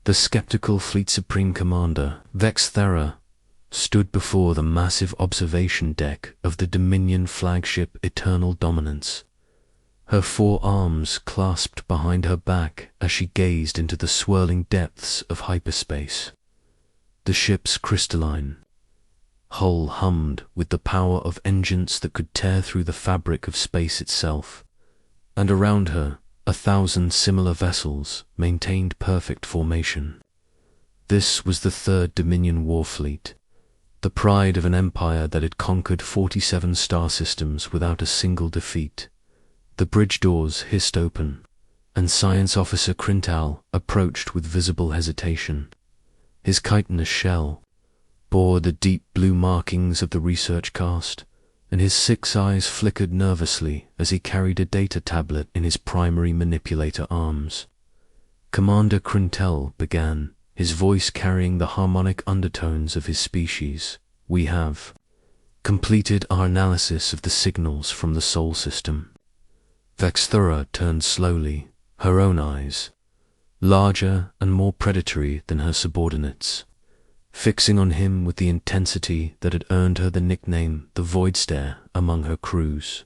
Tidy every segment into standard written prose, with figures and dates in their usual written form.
The skeptical Fleet Supreme Commander, Vexthera, stood before the massive observation deck of the Dominion flagship Eternal Dominance, her 4 arms clasped behind her back as she gazed into the swirling depths of hyperspace. The ship's crystalline hull hummed with the power of engines that could tear through the fabric of space itself, and around her 1,000 similar vessels maintained perfect formation. This was the 3rd Dominion Warfleet, the pride of an empire that had conquered 47 star systems without a single defeat. The bridge doors hissed open, and Science Officer Crintal approached with visible hesitation. His chitinous shell bore the deep blue markings of the research cast, and his 6 eyes flickered nervously as he carried a data tablet in his primary manipulator arms. Commander Crintal began, his voice carrying the harmonic undertones of his species. "We have completed our analysis of the signals from the Sol system." Vexthera turned slowly, her own eyes, larger and more predatory than her subordinates, fixing on him with the intensity that had earned her the nickname the Void Stare among her crews.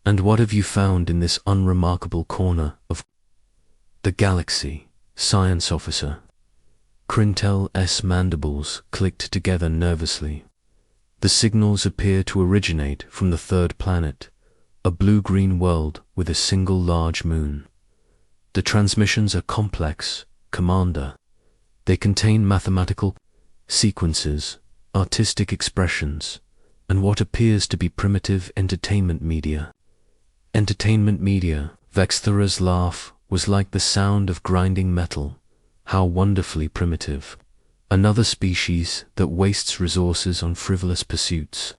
"And what have you found in this unremarkable corner of the galaxy, Science Officer?" Crintel's mandibles clicked together nervously. "The signals appear to originate from the 3rd planet, a blue-green world with a single large moon. The transmissions are complex, Commander. They contain mathematical sequences, artistic expressions, and what appears to be primitive entertainment media." Entertainment media. Vexthera's laugh was like the sound of grinding metal. How wonderfully primitive. Another species that wastes resources on frivolous pursuits.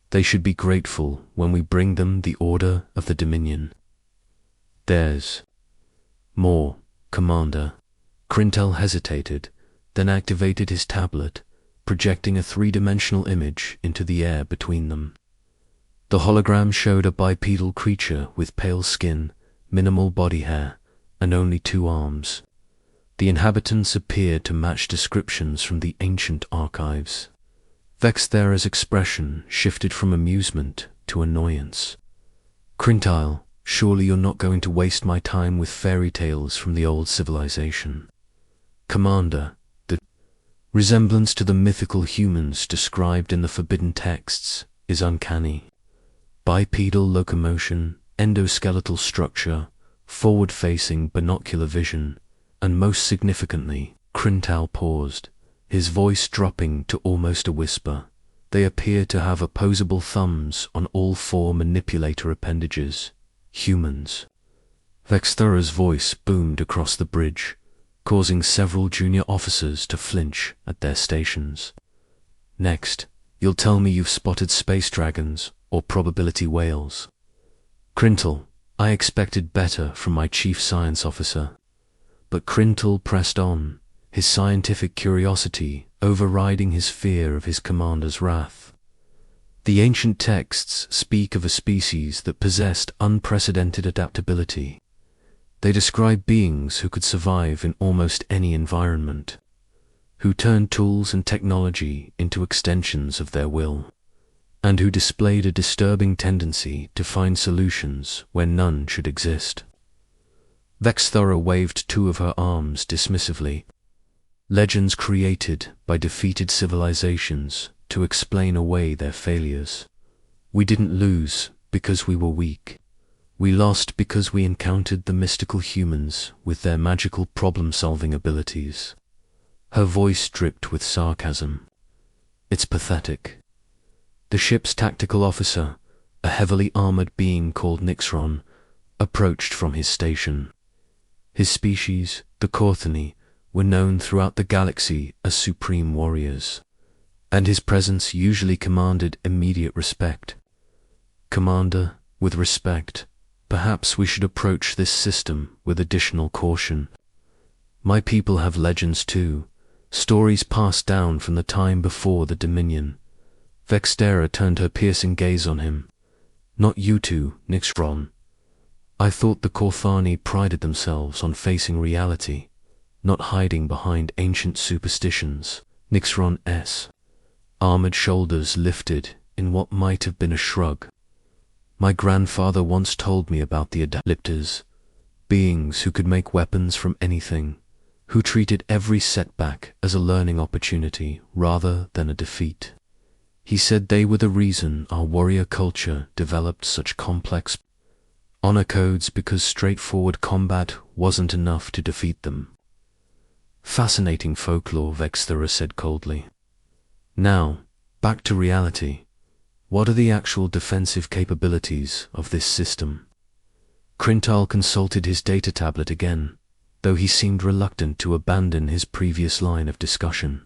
They should be grateful when we bring them the order of the Dominion. "There's more, Commander." Crintal hesitated, then activated his tablet, projecting a 3-dimensional image into the air between them. The hologram showed a bipedal creature with pale skin, minimal body hair, and only 2 arms. The inhabitants appeared to match descriptions from the ancient archives. Vexthera's expression shifted from amusement to annoyance. "Crintal, surely you're not going to waste my time with fairy tales from the old civilization." "Commander, the resemblance to the mythical humans described in the forbidden texts is uncanny. Bipedal locomotion, endoskeletal structure, forward-facing binocular vision, and most significantly," Crintal paused, his voice dropping to almost a whisper, "they appear to have opposable thumbs on all 4 manipulator appendages. Humans." Vexthera's voice boomed across the bridge, causing several junior officers to flinch at their stations. "Next, you'll tell me you've spotted space dragons or probability whales." "Crintal, I expected better from my chief science officer." But Crintal pressed on, his scientific curiosity overriding his fear of his commander's wrath. "The ancient texts speak of a species that possessed unprecedented adaptability. They describe beings who could survive in almost any environment, who turned tools and technology into extensions of their will, and who displayed a disturbing tendency to find solutions where none should exist." Vexthera waved 2 of her arms dismissively. "Legends created by defeated civilizations to explain away their failures. We didn't lose because we were weak. We lost because we encountered the mystical humans with their magical problem-solving abilities." Her voice dripped with sarcasm. "It's pathetic." The ship's tactical officer, a heavily armored being called Nixron, approached from his station. His species, the Corthony, were known throughout the galaxy as supreme warriors, and his presence usually commanded immediate respect. "Commander, with respect, perhaps we should approach this system with additional caution. My people have legends too, stories passed down from the time before the Dominion." Vexthera turned her piercing gaze on him. "Not you two, Nixron. I thought the Corthani prided themselves on facing reality, not hiding behind ancient superstitions. Nixron's armored shoulders lifted in what might have been a shrug. My grandfather once told me about the adaptors, beings who could make weapons from anything, who treated every setback as a learning opportunity rather than a defeat. He said they were the reason our warrior culture developed such complex honor codes, because straightforward combat wasn't enough to defeat them. Fascinating folklore, Vexthera said coldly. Now, back to reality. What are the actual defensive capabilities of this system? Crintal consulted his data tablet again, though he seemed reluctant to abandon his previous line of discussion.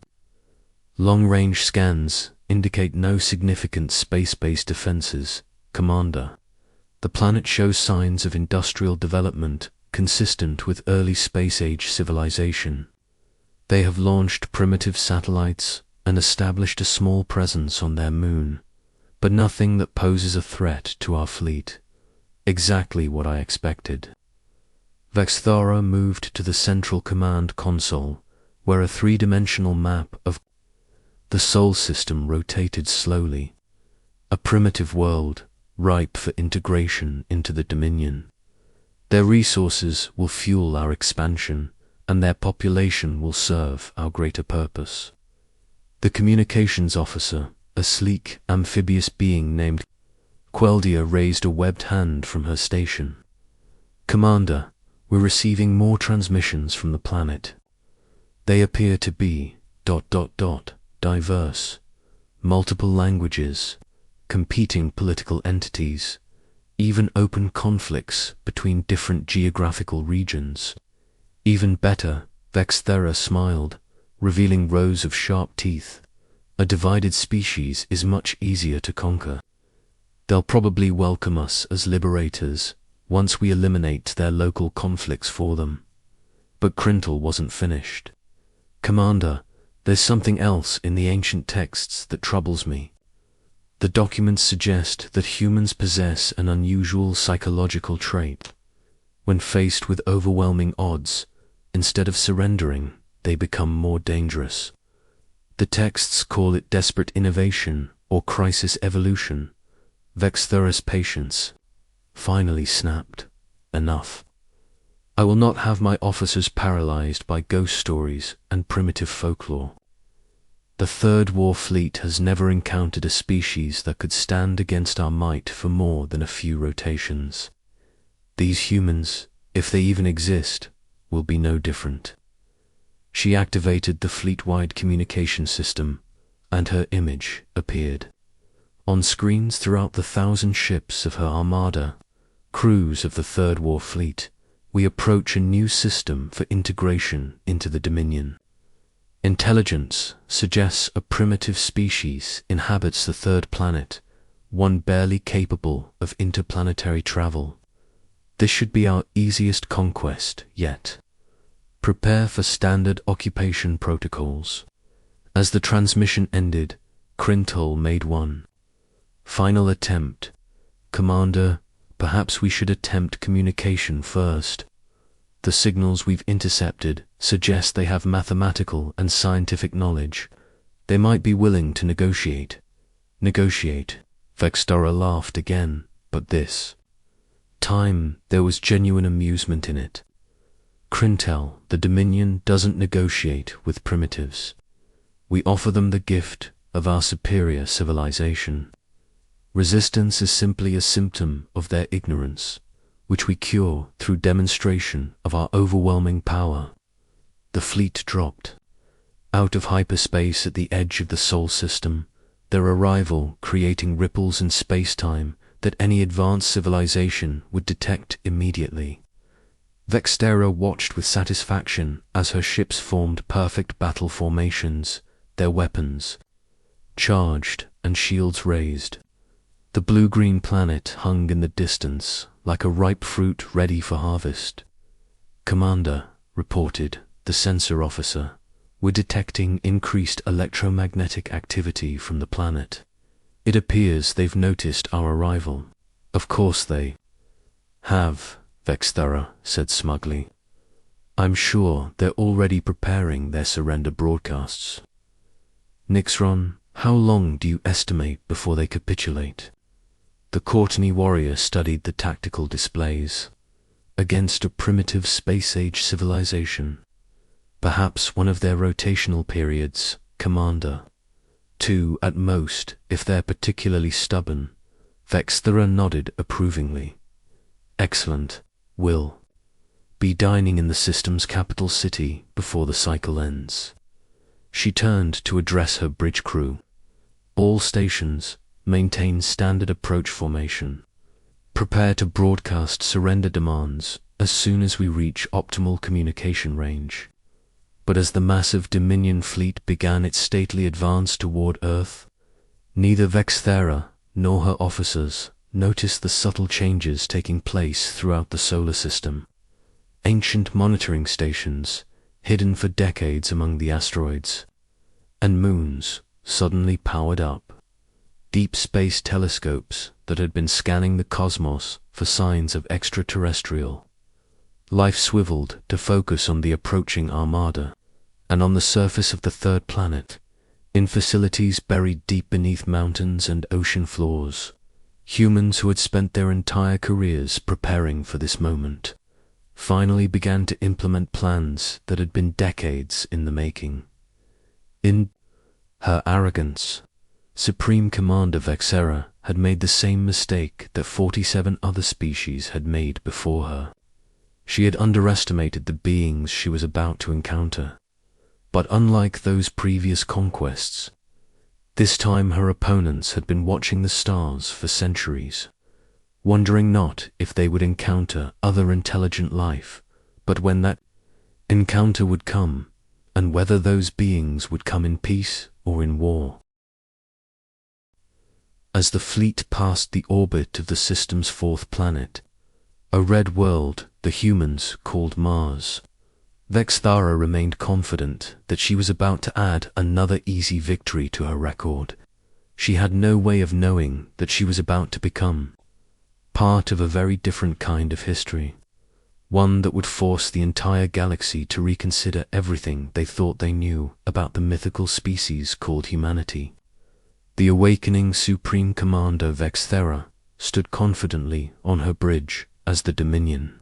Long-range scans indicate no significant space-based defenses, Commander. The planet shows signs of industrial development consistent with early space-age civilization. They have launched primitive satellites and established a small presence on their moon, but nothing that poses a threat to our fleet. Exactly what I expected. Vexthara moved to the central command console, where a three-dimensional map of the Sol system rotated slowly. A primitive world, ripe for integration into the Dominion. Their resources will fuel our expansion, and their population will serve our greater purpose. The communications officer, a sleek, amphibious being named Queldia, raised a webbed hand from her station. Commander, we're receiving more transmissions from the planet. They appear to be ... diverse. Multiple languages, competing political entities, even open conflicts between different geographical regions. Even better, Vexthera smiled, revealing rows of sharp teeth. A divided species is much easier to conquer. They'll probably welcome us as liberators once we eliminate their local conflicts for them. But Crintal wasn't finished. Commander, there's something else in the ancient texts that troubles me. The documents suggest that humans possess an unusual psychological trait. When faced with overwhelming odds, instead of surrendering, they become more dangerous. The texts call it desperate innovation or crisis evolution. Vexthera's patience finally snapped. Enough. I will not have my officers paralyzed by ghost stories and primitive folklore. The Third War Fleet has never encountered a species that could stand against our might for more than a few rotations. These humans, if they even exist, will be no different. She activated the fleet-wide communication system, and her image appeared. On screens throughout the 1,000 ships of her armada, crews of the Third War Fleet, we approach a new system for integration into the Dominion. Intelligence suggests a primitive species inhabits the third planet, one barely capable of interplanetary travel. This should be our easiest conquest yet. Prepare for standard occupation protocols. As the transmission ended, Crintal made one final attempt. Commander, perhaps we should attempt communication first. The signals we've intercepted suggest they have mathematical and scientific knowledge. They might be willing to negotiate. Negotiate. Vexthera laughed again, but this time there was genuine amusement in it. Crintal, the Dominion doesn't negotiate with primitives. We offer them the gift of our superior civilization. Resistance is simply a symptom of their ignorance, which we cure through demonstration of our overwhelming power. The fleet dropped. Out of hyperspace at the edge of the Sol system, their arrival creating ripples in space-time that any advanced civilization would detect immediately. Vexthera watched with satisfaction as her ships formed perfect battle formations, their weapons charged and shields raised. The blue-green planet hung in the distance like a ripe fruit ready for harvest. Commander, reported the sensor officer, we're detecting increased electromagnetic activity from the planet. It appears they've noticed our arrival. Of course they have, Vexthera said smugly. I'm sure they're already preparing their surrender broadcasts. Nixron, how long do you estimate before they capitulate? The Courtney warrior studied the tactical displays. Against a primitive space-age civilization. Perhaps one of their rotational periods, Commander. 2 at most, if they're particularly stubborn. Vexthera nodded approvingly. Excellent. Will be dining in the system's capital city before the cycle ends. She turned to address her bridge crew. All stations, maintain standard approach formation. Prepare to broadcast surrender demands as soon as we reach optimal communication range. But as the massive Dominion fleet began its stately advance toward Earth, neither Vexthera nor her officers noticed the subtle changes taking place throughout the solar system. Ancient monitoring stations, hidden for decades among the asteroids and moons, suddenly powered up. Deep space telescopes that had been scanning the cosmos for signs of extraterrestrial life swiveled to focus on the approaching armada, and on the surface of the third planet, in facilities buried deep beneath mountains and ocean floors, humans who had spent their entire careers preparing for this moment finally began to implement plans that had been decades in the making. In her arrogance, Supreme Commander Vexthera had made the same mistake that 47 other species had made before her. She had underestimated the beings she was about to encounter. But unlike those previous conquests, this time her opponents had been watching the stars for centuries, wondering not if they would encounter other intelligent life, but when that encounter would come, and whether those beings would come in peace or in war. As the fleet passed the orbit of the system's fourth planet, a red world the humans called Mars, Vexthera remained confident that she was about to add another easy victory to her record. She had no way of knowing that she was about to become part of a very different kind of history, one that would force the entire galaxy to reconsider everything they thought they knew about the mythical species called humanity. The awakening Supreme Commander Vexthera stood confidently on her bridge as the Dominion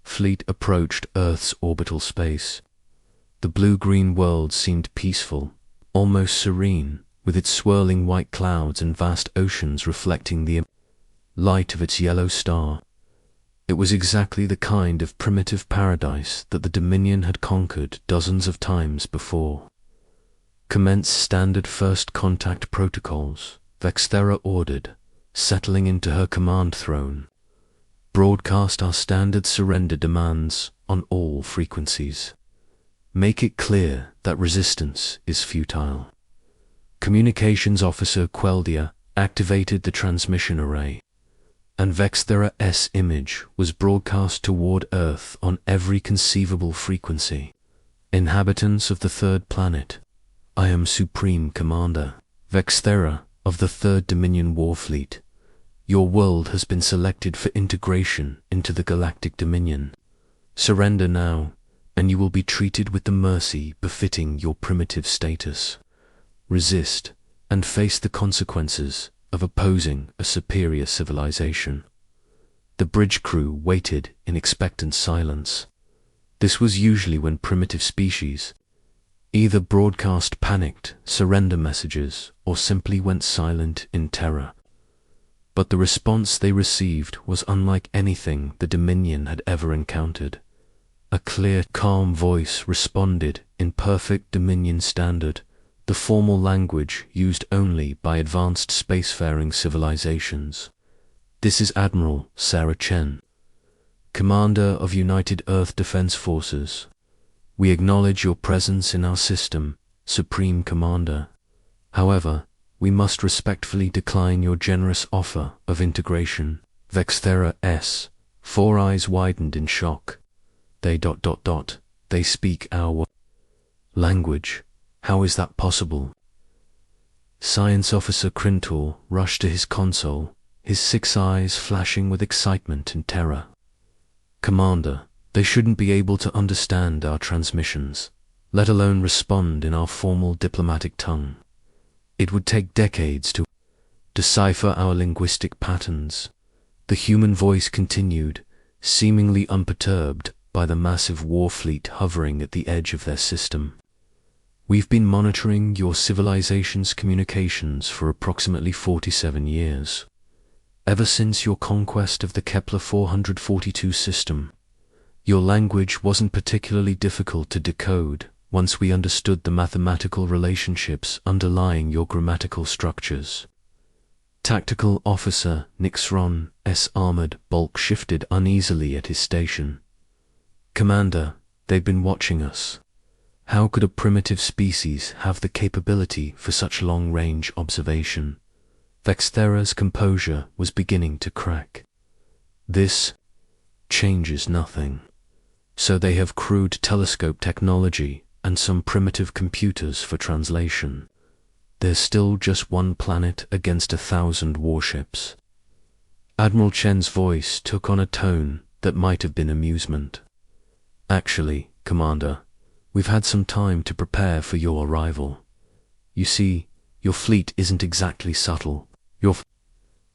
fleet approached Earth's orbital space. The blue-green world seemed peaceful, almost serene, with its swirling white clouds and vast oceans reflecting the light of its yellow star. It was exactly the kind of primitive paradise that the Dominion had conquered dozens of times before. Commence standard first contact protocols, Vexthera ordered, settling into her command throne. Broadcast our standard surrender demands on all frequencies. Make it clear that resistance is futile. Communications Officer Queldia activated the transmission array, and Vexthera's image was broadcast toward Earth on every conceivable frequency. Inhabitants of the third planet, I am Supreme Commander Vexthera of the Third Dominion Warfleet. Your world has been selected for integration into the Galactic Dominion. Surrender now, and you will be treated with the mercy befitting your primitive status. Resist, and face the consequences of opposing a superior civilization. The bridge crew waited in expectant silence. This was usually when primitive species either broadcast panicked surrender messages or simply went silent in terror. But the response they received was unlike anything the Dominion had ever encountered. A clear, calm voice responded in perfect Dominion standard, the formal language used only by advanced spacefaring civilizations. This is Admiral Sarah Chen, Commander of United Earth Defense Forces. We acknowledge your presence in our system, Supreme Commander. However, we must respectfully decline your generous offer of integration. Vexthera's four eyes widened in shock. They speak our language. How is that possible? Science Officer Crintor rushed to his console, his 6 eyes flashing with excitement and terror. Commander, They shouldn't be able to understand our transmissions, let alone respond in our formal diplomatic tongue. It would take decades to decipher our linguistic patterns. The human voice continued, seemingly unperturbed by the massive war fleet hovering at the edge of their system. We've been monitoring your civilization's communications for approximately 47 years, ever since your conquest of the Kepler 442 system. Your language wasn't particularly difficult to decode once we understood the mathematical relationships underlying your grammatical structures. Tactical Officer Nixron's armored bulk shifted uneasily at his station. Commander, they've been watching us. How could a primitive species have the capability for such long-range observation? Vexthera's composure was beginning to crack. This changes nothing. So they have crude telescope technology and some primitive computers for translation. There's still just one planet against 1,000 warships. Admiral Chen's voice took on a tone that might have been amusement. Actually, Commander, we've had some time to prepare for your arrival. You see, your fleet isn't exactly subtle. Your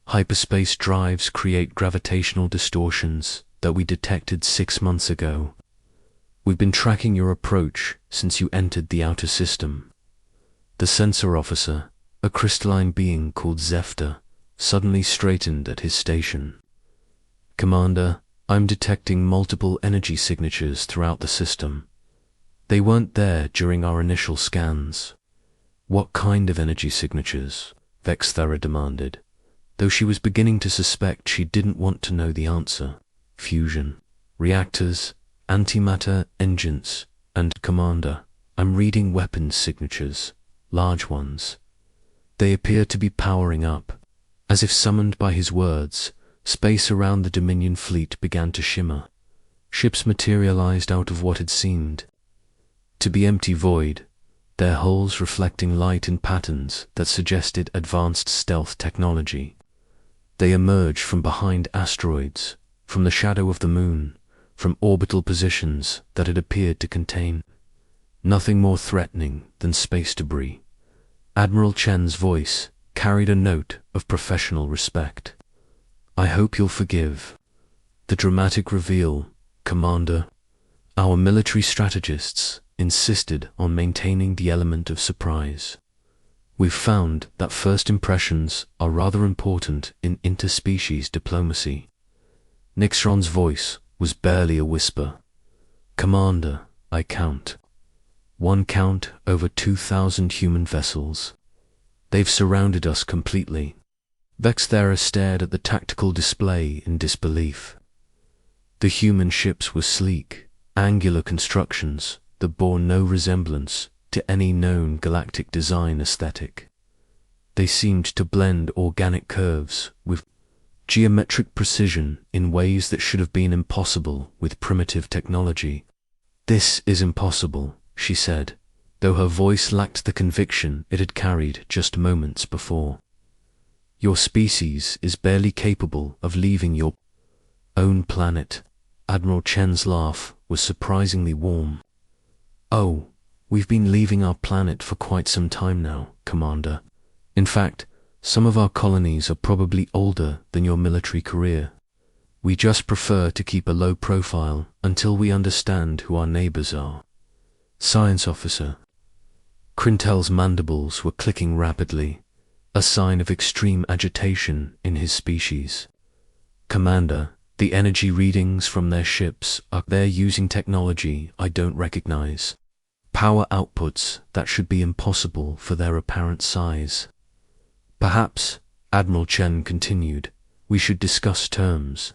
hyperspace drives create gravitational distortions that we detected 6 months ago. We've been tracking your approach since you entered the outer system. The sensor officer, a crystalline being called Zephyr, suddenly straightened at his station. Commander, I'm detecting multiple energy signatures throughout the system. They weren't there during our initial scans. What kind of energy signatures? Vexthera demanded, though she was beginning to suspect she didn't want to know the answer. Fusion, reactors, antimatter engines, and Commander, I'm reading weapons signatures, large ones. They appear to be powering up. As if summoned by his words, space around the Dominion fleet began to shimmer. Ships materialized out of what had seemed to be empty void, their hulls reflecting light in patterns that suggested advanced stealth technology. They emerged from behind asteroids, from the shadow of the moon, from orbital positions that had appeared to contain nothing more threatening than space debris. Admiral Chen's voice carried a note of professional respect. I hope you'll forgive the dramatic reveal, Commander. Our military strategists insisted on maintaining the element of surprise. We've found that first impressions are rather important in interspecies diplomacy. Nixron's voice was barely a whisper. Commander, I count. One count over 2,000 human vessels. They've surrounded us completely. Vexthera stared at the tactical display in disbelief. The human ships were sleek, angular constructions that bore no resemblance to any known galactic design aesthetic. They seemed to blend organic curves with geometric precision in ways that should have been impossible with primitive technology. This is impossible, she said, though her voice lacked the conviction it had carried just moments before. Your species is barely capable of leaving your own planet. Admiral Chen's laugh was surprisingly warm. Oh, we've been leaving our planet for quite some time now, Commander. In fact, some of our colonies are probably older than your military career. We just prefer to keep a low profile until we understand who our neighbors are. Science officer. Crintel's mandibles were clicking rapidly, a sign of extreme agitation in his species. Commander, the energy readings from their ships are they're using technology I don't recognize. Power outputs that should be impossible for their apparent size. Perhaps, Admiral Chen continued, we should discuss terms.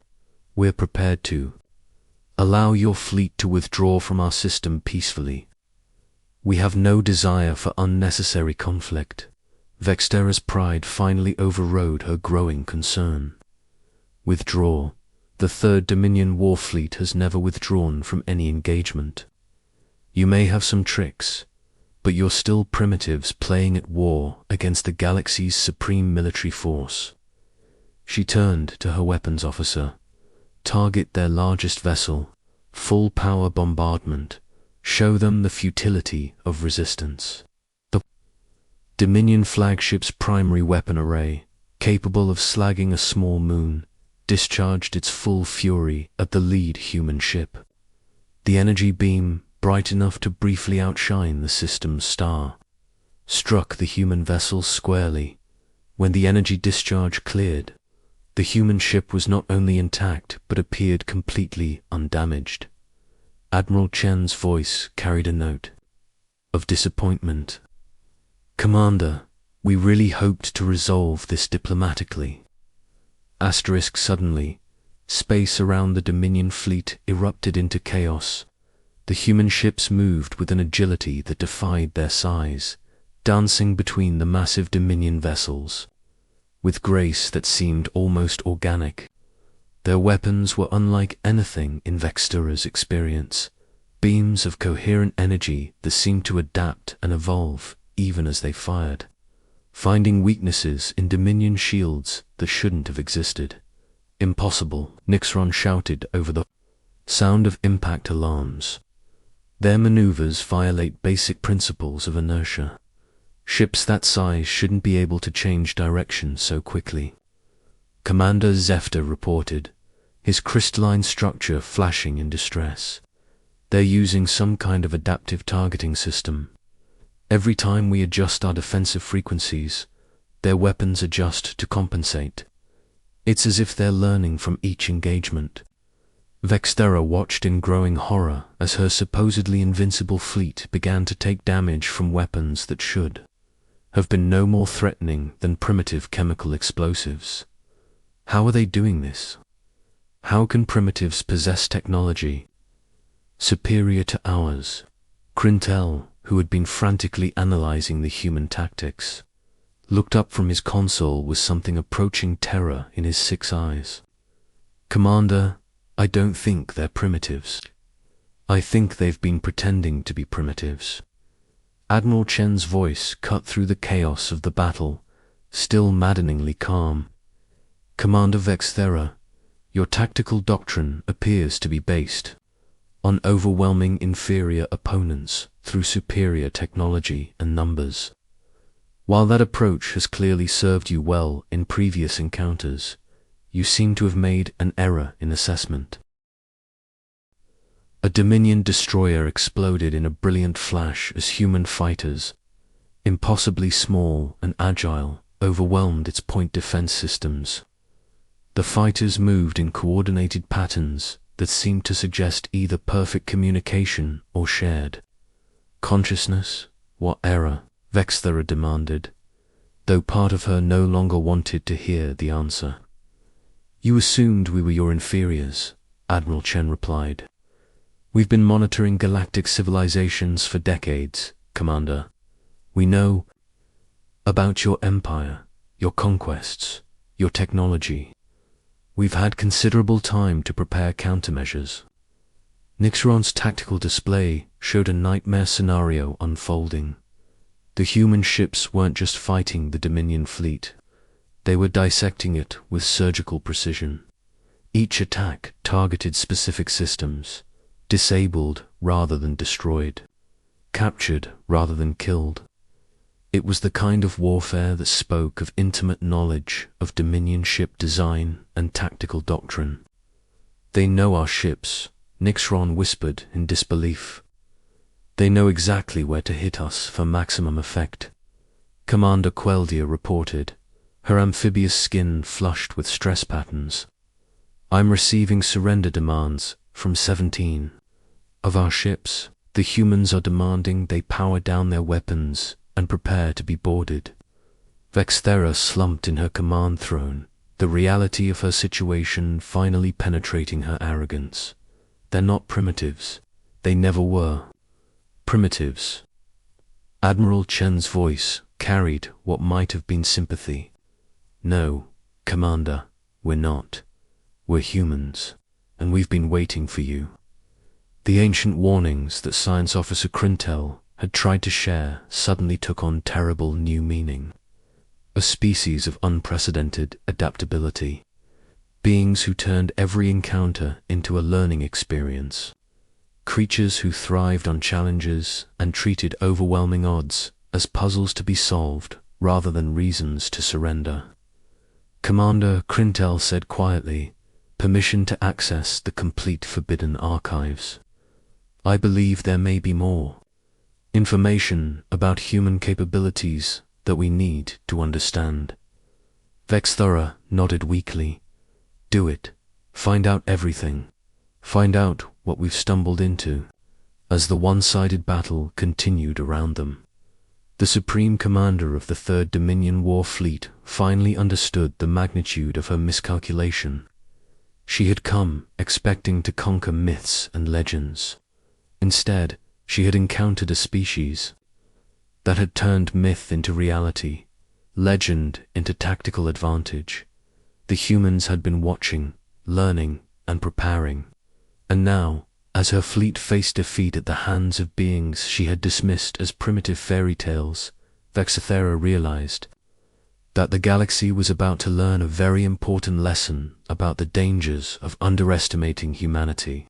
We're prepared to allow your fleet to withdraw from our system peacefully. We have no desire for unnecessary conflict. Vexthera's pride finally overrode her growing concern. Withdraw. The Third Dominion war fleet has never withdrawn from any engagement. You may have some tricks, but you're still primitives playing at war against the galaxy's supreme military force. She turned to her weapons officer. Target their largest vessel. full power bombardment. Show them the futility of resistance. The Dominion flagship's primary weapon array, capable of slagging a small moon, discharged its full fury at the lead human ship. The energy beam, bright enough to briefly outshine the system's star, struck the human vessel squarely. When the energy discharge cleared, the human ship was not only intact but appeared completely undamaged. Admiral Chen's voice carried a note of disappointment. "Commander, we really hoped to resolve this diplomatically." Suddenly, space around the Dominion fleet erupted into chaos. The human ships moved with an agility that defied their size, dancing between the massive Dominion vessels, with grace that seemed almost organic. Their weapons were unlike anything in Vextura's experience, beams of coherent energy that seemed to adapt and evolve even as they fired, finding weaknesses in Dominion shields that shouldn't have existed. "Impossible," Nixron shouted over the sound of impact alarms. "Their maneuvers violate basic principles of inertia. Ships that size shouldn't be able to change direction so quickly." Commander Zefter reported, his crystalline structure flashing in distress. "They're using some kind of adaptive targeting system. Every time we adjust our defensive frequencies, their weapons adjust to compensate. It's as if they're learning from each engagement." Vextera watched in growing horror as her supposedly invincible fleet began to take damage from weapons that should have been no more threatening than primitive chemical explosives. How are they doing this? How can primitives possess technology superior to ours? Crintel, who had been frantically analyzing the human tactics, looked up from his console with something approaching terror in his 6 eyes. "Commander, I don't think they're primitives. I think they've been pretending to be primitives." Admiral Chen's voice cut through the chaos of the battle, still maddeningly calm. "Commander Vexthera, your tactical doctrine appears to be based on overwhelming inferior opponents through superior technology and numbers. While that approach has clearly served you well in previous encounters, you seem to have made an error in assessment." A Dominion destroyer exploded in a brilliant flash as human fighters, impossibly small and agile, overwhelmed its point defense systems. The fighters moved in coordinated patterns that seemed to suggest either perfect communication or shared consciousness. "What error?" Vexthera demanded, though part of her no longer wanted to hear the answer. "You assumed we were your inferiors," Admiral Chen replied. "We've been monitoring galactic civilizations for decades, Commander. We know about your empire, your conquests, your technology. We've had considerable time to prepare countermeasures." Nixron's tactical display showed a nightmare scenario unfolding. The human ships weren't just fighting the Dominion fleet. They were dissecting it with surgical precision. Each attack targeted specific systems, disabled rather than destroyed, captured rather than killed. It was the kind of warfare that spoke of intimate knowledge of Dominion ship design and tactical doctrine. "They know our ships," Nixron whispered in disbelief. "They know exactly where to hit us for maximum effect." Commander Queldia reported, her amphibious skin flushed with stress patterns. "I'm receiving surrender demands from 17 of our ships. The humans are demanding they power down their weapons and prepare to be boarded." Vexthera slumped in her command throne, the reality of her situation finally penetrating her arrogance. "They're not primitives. They never were." "Primitives." Admiral Chen's voice carried what might have been sympathy. "No, Commander, we're not. We're humans, and we've been waiting for you." The ancient warnings that Science Officer Crintel had tried to share suddenly took on terrible new meaning. A species of unprecedented adaptability. Beings who turned every encounter into a learning experience. creatures who thrived on challenges and treated overwhelming odds as puzzles to be solved rather than reasons to surrender. Commander Crintel said quietly, "Permission to access the complete Forbidden Archives. I believe there may be more information about human capabilities that we need to understand." Vexthora nodded weakly. "Do it. Find out everything. Find out what we've stumbled into." As the one-sided battle continued around them, the Supreme Commander of the Third Dominion War Fleet finally understood the magnitude of her miscalculation. She had come expecting to conquer myths and legends. Instead, she had encountered a species that had turned myth into reality, legend into tactical advantage. The humans had been watching, learning, and preparing. And now, as her fleet faced defeat at the hands of beings she had dismissed as primitive fairy tales, Vexthera realized that the galaxy was about to learn a very important lesson about the dangers of underestimating humanity.